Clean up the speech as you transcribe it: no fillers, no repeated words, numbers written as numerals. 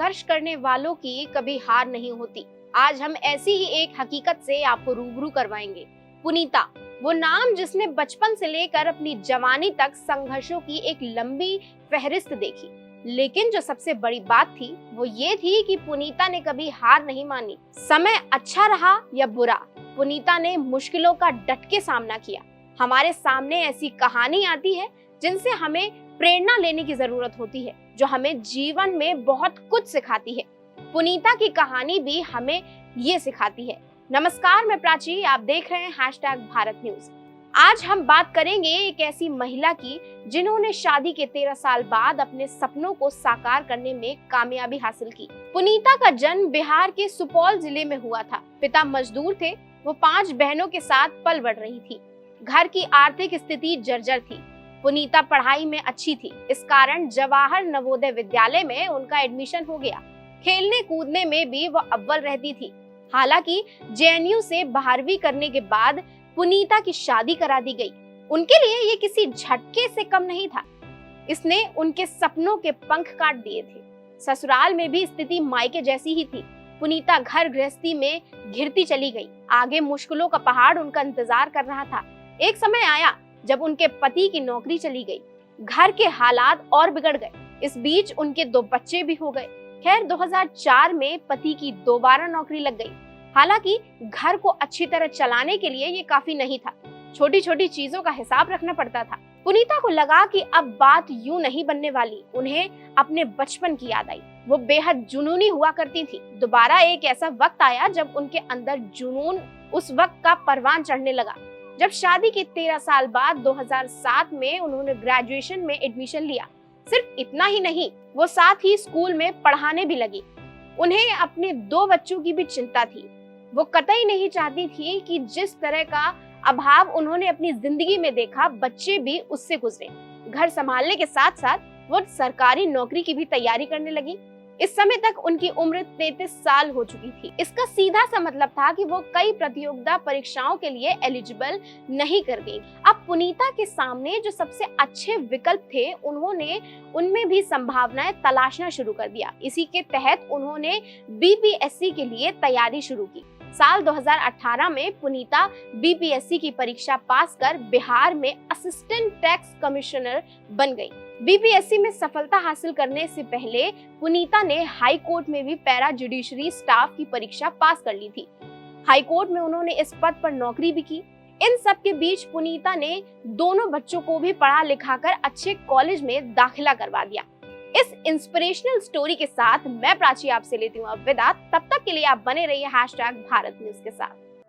संघर्ष करने वालों की कभी हार नहीं होती। आज हम ऐसी ही एक हकीकत से आपको रूबरू करवाएंगे। पुनीता, वो नाम जिसने बचपन से लेकर अपनी जवानी तक संघर्षों की एक लंबी फहरिस्त देखी। लेकिन जो सबसे बड़ी बात थी वो ये थी कि पुनीता ने कभी हार नहीं मानी। समय अच्छा रहा या बुरा, पुनीता ने मुश्किलों का डट के सामना किया। हमारे सामने ऐसी कहानी आती है जिनसे हमें प्रेरणा लेने की जरूरत होती है, जो हमें जीवन में बहुत कुछ सिखाती है। पुनीता की कहानी भी हमें ये सिखाती है। नमस्कार, मैं प्राची, आप देख रहे हैं #भारत न्यूज। आज हम बात करेंगे एक ऐसी महिला की जिन्होंने शादी के 13 साल बाद अपने सपनों को साकार करने में कामयाबी हासिल की। पुनीता का जन्म बिहार के सुपौल जिले में हुआ था। पिता मजदूर थे, वो 5 बहनों के साथ पल बढ़ रही थी। घर की आर्थिक स्थिति जर्जर थी। पुनीता पढ़ाई में अच्छी थी, इस कारण जवाहर नवोदय विद्यालय में उनका एडमिशन हो गया। खेलने कूदने में भी वो अव्वल रहती थी। हालांकि जेएनयू से 12वीं करने के बाद पुनीता की शादी करा दी गई। उनके लिए ये किसी झटके से कम नहीं था, इसने उनके सपनों के पंख काट दिए थे। ससुराल में भी स्थिति मायके जैसी ही थी। पुनीता घर गृहस्थी में घिरती चली गई। आगे मुश्किलों का पहाड़ उनका इंतजार कर रहा था। एक समय आया जब उनके पति की नौकरी चली गई। घर के हालात और बिगड़ गए। इस बीच उनके 2 बच्चे भी हो गए। खैर 2004 में पति की दोबारा नौकरी लग गई। हालांकि घर को अच्छी तरह चलाने के लिए ये काफी नहीं था। छोटी छोटी चीजों का हिसाब रखना पड़ता था। पुनीता को लगा कि अब बात यूं नहीं बनने वाली। उन्हें अपने बचपन की याद आई। वो बेहद जुनूनी हुआ करती थी। दोबारा एक ऐसा वक्त आया जब उनके अंदर जुनून उस वक्त का परवान चढ़ने लगा। जब शादी के 13 साल बाद 2007 में उन्होंने ग्रेजुएशन में एडमिशन लिया। सिर्फ इतना ही नहीं, वो साथ ही स्कूल में पढ़ाने भी लगी। उन्हें अपने 2 बच्चों की भी चिंता थी। वो कतई नहीं चाहती थी कि जिस तरह का अभाव उन्होंने अपनी जिंदगी में देखा, बच्चे भी उससे गुजरे। घर संभालने के साथ साथ वो सरकारी नौकरी की भी तैयारी करने लगी। इस समय तक उनकी उम्र 33 साल हो चुकी थी। इसका सीधा सा मतलब था कि वो कई प्रतियोगिता परीक्षाओं के लिए एलिजिबल नहीं कर गई। अब पुनीता के सामने जो सबसे अच्छे विकल्प थे, उन्होंने उनमें भी संभावनाएं तलाशना शुरू कर दिया। इसी के तहत उन्होंने बीपीएससी के लिए तैयारी शुरू की। साल 2018 में पुनीता बीपीएससी की परीक्षा पास कर बिहार में असिस्टेंट टैक्स कमिश्नर बन गई। बीपीएससी में सफलता हासिल करने से पहले पुनीता ने हाई कोर्ट में भी पैरा जुडिशरी स्टाफ की परीक्षा पास कर ली थी। हाई कोर्ट में उन्होंने इस पद पर नौकरी भी की। इन सब के बीच पुनीता ने दोनों बच्चों को भी पढ़ा लिखाकर अच्छे कॉलेज में दाखिला करवा दिया। इस इंस्पिरेशनल स्टोरी के साथ मैं प्राची आपसे लेती हूँ अब विदा। तब तक के लिए आप बने रहिए #भारत न्यूज के साथ।